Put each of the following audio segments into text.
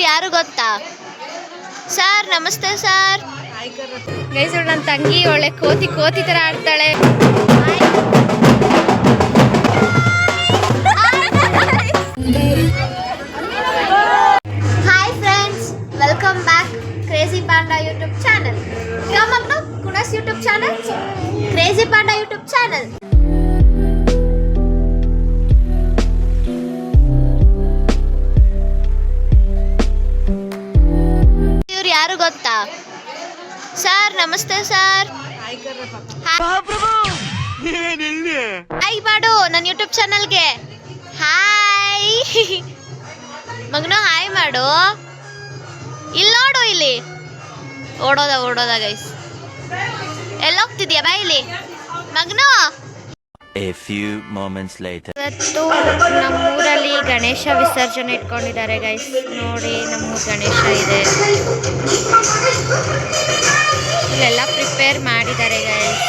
ಇವ್ರು ಯಾರು ಗೊತ್ತಾ? ಸರ್ ನಮಸ್ತೆ ಸರ್. ಗೈಸ್ ನನ್ನ ತಂಗಿ ಒಳ್ಳೆ ಕೋತಿ ಕೋತಿ ತರ ಆಡ್ತಾಳೆ. Hi friends, welcome back crazy panda YouTube channel. ಯಾವಾಗಲೂ ಕುಣಸ್ YouTube channel, crazy panda YouTube channel. ಇವ್ರು ಯಾರು ಗೊತ್ತಾ? ಸರ್ ನಮಸ್ತೆ ಸರ್. ಹಾಯ್ ಮಾಡು ನನ್ನ ಯೂಟ್ಯೂಬ್ ಚಾನಲ್ಗೆ. ಹಾಯ್ ಮಗನು, ಹಾಯ್ ಮಾಡು. ಇಲ್ಲಿ ನೋಡು, ಇಲ್ಲಿ ಓಡೋದ ಗೈಸ್. ಎಲ್ಲೋಗ್ತಿದ್ಯಾ ಬಾ ಇಲ್ಲಿ ಮಗನು. A few moments later. ಇವತ್ತು ನಮ್ಮೂರಲ್ಲಿ ಗಣೇಶ ವಿಸರ್ಜನೆ ಇಟ್ಕೊಂಡಿದ್ದಾರೆ ಗೈಸ್. ನೋಡಿ ನಮ್ಮೂರು ಗಣೇಶ ಇದೆ, ಇಲ್ಲೆಲ್ಲ ಪ್ರಿಪೇರ್ ಮಾಡಿದ್ದಾರೆ ಗೈಸ್.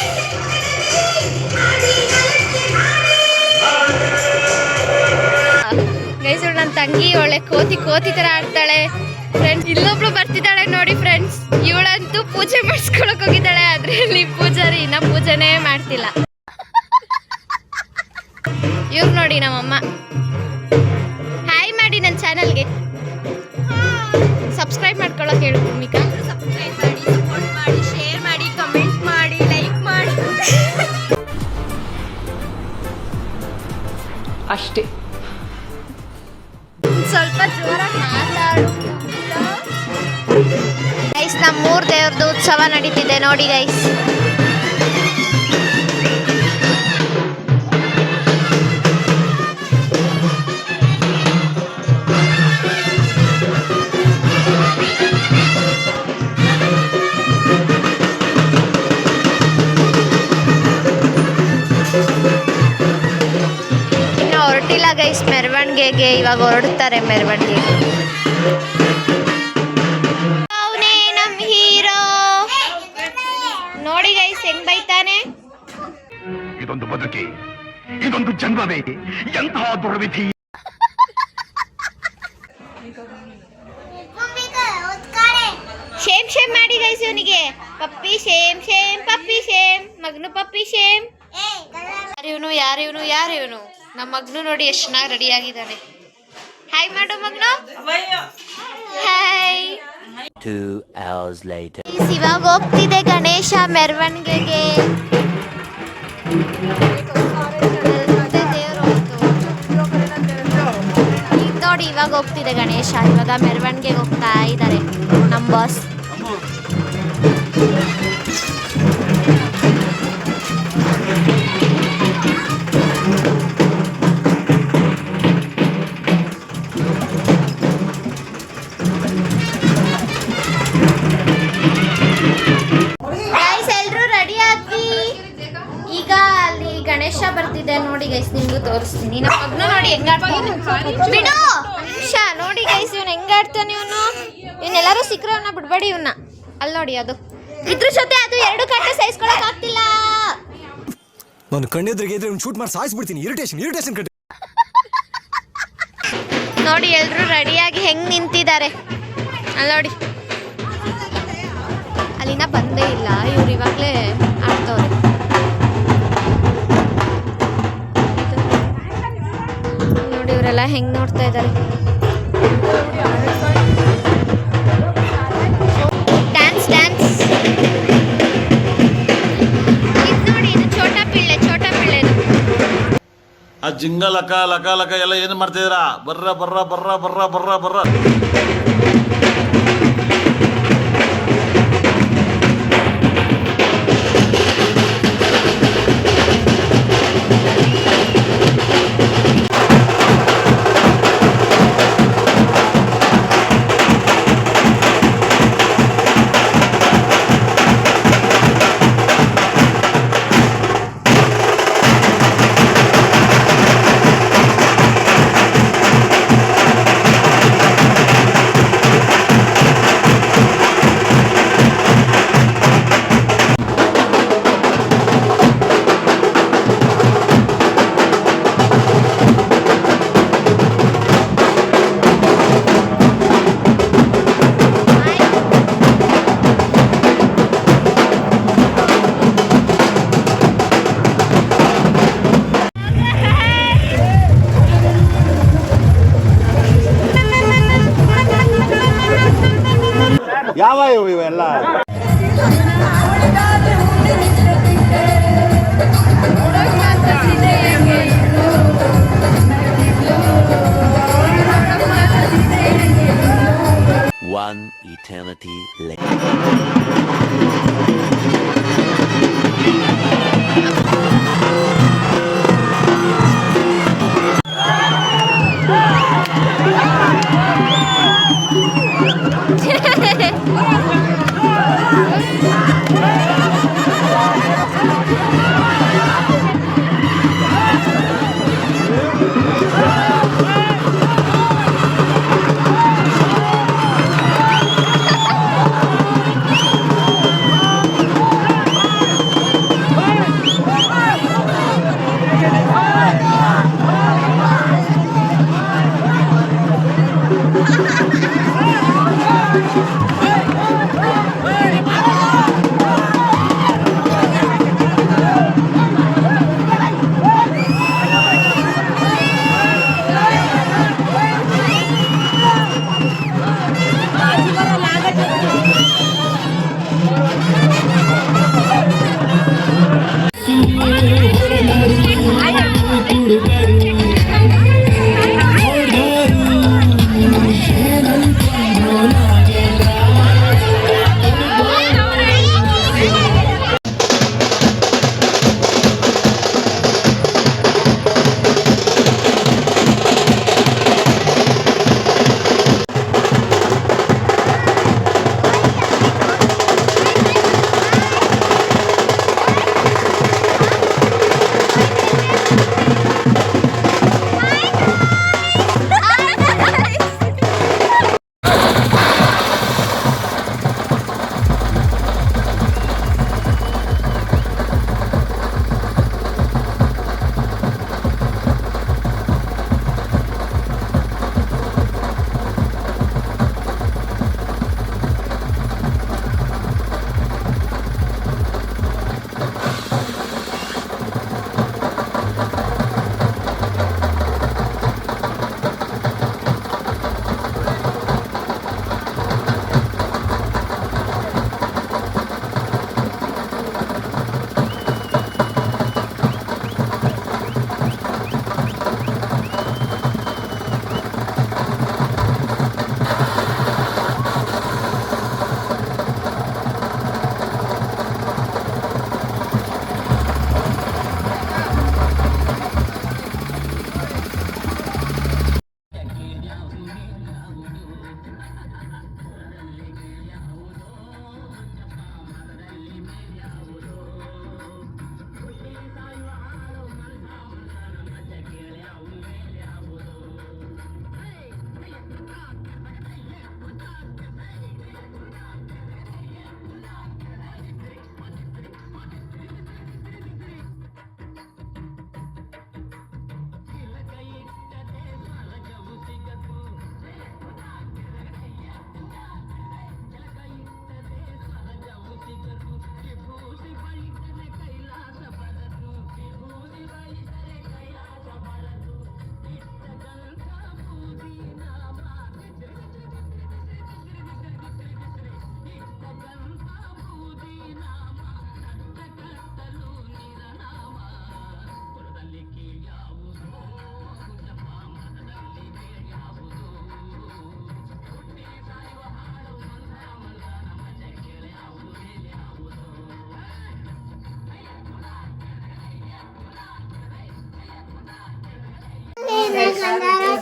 ಗೈಸ್ ನನ್ನ ತಂಗಿ ಒಳ್ಳೆ ಕೋತಿ ಕೋತಿ ತರ ಆಡ್ತಾಳೆ ಫ್ರೆಂಡ್ಸ್. ಇಲ್ಲೊಬ್ಳು ಬರ್ತಿದ್ದಾಳೆ ನೋಡಿ ಫ್ರೆಂಡ್ಸ್. ಇವಳಂತೂ ಪೂಜೆ ಮಾಡಿಸ್ಕೊಳಕ್ ಹೋಗಿದ್ದಾಳೆ, ಅದ್ರಲ್ಲಿ ಪೂಜಾರಿ ಇನ್ನ ಪೂಜೆನೇ ಮಾಡ್ತಿಲ್ಲ. ಇವ್ರು ನೋಡಿ ನಮ್ಮಮ್ಮ. ಹಾಯ್ ಮಾಡಿ ನನ್ನ ಚಾನಲ್ಗೆ. ಸಬ್ಸ್ಕ್ರೈಬ್ ಮಾಡ್ಕೊಳ್ಳೋಕೆ ಹೇಳು ಭೂಮಿಕಾ. ಸಬ್ಸ್ಕ್ರೈಬ್ ಮಾಡಿ, ಸಪೋರ್ಟ್ ಮಾಡಿ, ಶೇರ್ ಮಾಡಿ, ಕಮೆಂಟ್ ಮಾಡಿ, ಲೈಕ್ ಮಾಡಿ ಅಷ್ಟೇ. ಸ್ವಲ್ಪ ಜೋರಾಗಿ ಮಾತಾಡು ಗೈಸ್. ನಮ್ಮೂರ್ ದೇವ್ರದ್ದು ಉತ್ಸವ ನಡೀತಿದೆ ನೋಡಿ ಗೈಸ್. ಹೊರಟಿಲ್ಲ ಗೈಸ್ ಮೆರವಣಿಗೆಗೆ, ಇವಾಗ ಹೊರಡ್ತಾರೆ ಮೆರವಣಿಗೆಗೆ. ಅವನೇ ನಮ್ ಹೀರೋ ನೋಡಿ ಗೈಸ್ ಹೆಂಗ್ ಬೈತಾನೆ. ಇದೊಂದು ಬದುಕಿ, ಇದೊಂದು ಜನ್ಮವೇ, ಎಂತಹ ದುರ್ವಿಧಿ. ಶೇಮ್ ಶೇಮ್ ಮಾಡಿ ಗೈಸ್ ಇವನಿಗೆ. ಪಪ್ಪಿ ಶೇಮ್ ಶೇಮ್, ಪಪ್ಪಿ ಶೇಮ್, ಮಗನು ಪಪ್ಪಿ ಶೇಮ್. ಯಾರು ಇವನು ನಮ್ಮ ಮಗನು ನೋಡಿ ಎಷ್ಟು ಚೆನ್ನಾಗಿ ರೆಡಿ ಆಗಿದ್ದಾನೆ. ಹಾಯ್ ಮಾಡು ಮಗನು. ಹಾಯ್. 2 hours later. ಇವಾಗ ಹೋಗ್ತಿದೆ ಗಣೇಶ ಮೆರವಣಿಗೆಗೆ. ಈಗ ನೋಡಿ ಇವಾಗ ಹೋಗ್ತಿದೆ ಗಣೇಶ. ಇವಾಗ ಮೆರವಣಿಗೆಗೆ ಹೋಗ್ತಾ ಇದ್ದಾರೆ ನಮ್ಮ ಬಾಸ್. ಈಗ ಅಲ್ಲಿ ಗಣೇಶ ಬರ್ತಿದೆ ನೋಡಿ ಗೈಸ್, ನಿಮ್ಗೂ ತೋರಿಸ್ತೀನಿ. ನಮ್ಮ ಮಗನು ನೋಡಿ ಹೆಂಗಾಡ್ತಾನೆ. ಬಿಡು ನಿಮಿಷ ನೋಡಿ ಗೈಸ್, ಇವನು ಹೆಂಗಾಡ್ತಾನೆ. ಇವನ್ನೆಲ್ಲರೂ ಸಿಕ್ಕರೆ ಅವನ್ನ ಬಿಡ್ಬೇಡಿ. ಇವನ್ನ ಅಲ್ಲಿ ನೋಡಿ, ಅದು ಇದ್ರ ಜೊತೆ ಅದು 2 ಗಂಟೆ ಸಹಿಸ್ಕೊಳಕ್ ಆಗ್ತಿಲ್ಲ. ನಾನು ಕಣ್ಣೆದ್ರಿಗೆ ಇದ್ರೆ ಶೂಟ್ ಮಾಡಿ ಸಾಯಿಸ್ಬಿಡ್ತೀನಿ. ಇರಿಟೇಷನ್ ಕಟ್ಟಿ ನೋಡಿ ಎಲ್ರು ರೆಡಿಯಾಗಿ ಹೆಂಗ್ ನಿಂತಿದ್ದಾರೆ ಅಲ್ಲಿ ನೋಡಿ. ಅಲ್ಲಿನ ಬಂದೇ ಇಲ್ಲ, ಇವ್ರು ಇವಾಗಲೇ ಆಡ್ತವ್ರೆ. ನೋಡಿ ಇವರೆಲ್ಲ ಹೆಂಗ್ ನೋಡ್ತಾ ಇದ್ದಾರೆ. ಡ್ಯಾನ್ಸ್ ಇದು ನೋಡಿ, ಇದು ಛೋಟಾ ಪಿಳ್ಳೆದು. ಆ ಜಿಂಗ ಲಕ ಲಕ ಲಕ ಎಲ್ಲ ಏನು ಮಾಡ್ತಿದ್ದೀರಾ? ಬರ್ರ. ಯಾವ ಇವೆಲ್ಲ One eternity later.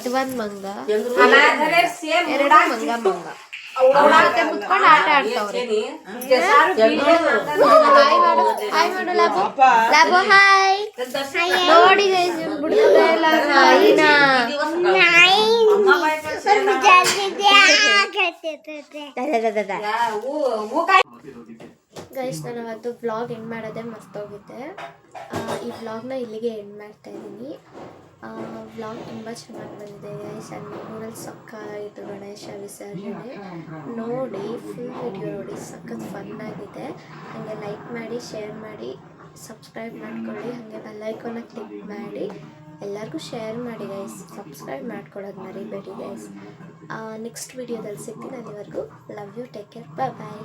ಇದು ಒಂದು ಮಂಗ, ಎರಡು ಮಂಗ ಮಂಗ ಮತ್ತೆ ಕುತ್ಕೊಂಡು ಆಟ ಆಡ್ತಾವ್ರೆ. ಹಾಯ್ ಮಾಡು ಲಾಬು, ಲಾಬು ಹಾಯ್. ನೋಡಿ ಬಿಡ್ತಾ ಇಲ್ಲ ನಾಯಿನ. ಗೈಸ್, ನಾನು ಅವತ್ತು ವ್ಲಾಗ್ ಎಂಡ್ ಮಾಡೋದೇ ಮರ್ತೋಗಿದ್ದೆ. ಈ ವ್ಲಾಗ್ನ ಇಲ್ಲಿಗೆ ಎಂಡ್ ಮಾಡ್ತಾ ಇದ್ದೀನಿ. ವ್ಲಾಗ್ ತುಂಬ ಚೆನ್ನಾಗಿ ಬಂದಿದೆ ಗೈಸ್. ನಮ್ಮೂರಲ್ಲಿ ಸಕ್ಕತ್ತಾಗಿತ್ತು ಗಣೇಶ ವಿಸರ್ಜನೆ. ನೋಡಿ ಫುಲ್ ವಿಡಿಯೋ ನೋಡಿ, ಸಖತ್ ಫನ್ನಾಗಿದೆ. ಹಾಗೆ ಲೈಕ್ ಮಾಡಿ, ಶೇರ್ ಮಾಡಿ, ಸಬ್ಸ್ಕ್ರೈಬ್ ಮಾಡ್ಕೊಳ್ಳಿ. ಹಾಗೆ ಬೆಲ್ ಐಕಾನ್ನ ಕ್ಲಿಕ್ ಮಾಡಿ. ಎಲ್ಲರಿಗೂ ಶೇರ್ ಮಾಡಿ ಗೈಸ್, ಸಬ್ಸ್ಕ್ರೈಬ್ ಮಾಡ್ಕೊಳ್ಳೋದು ಮರಿಬೇಡಿ ಗೈಸ್. ನೆಕ್ಸ್ಟ್ ವಿಡಿಯೋದಲ್ಲಿ ಸಿಗ್ತೀನಿ. ಅಲ್ಲಿವರೆಗೂ love you, take care, bye bye.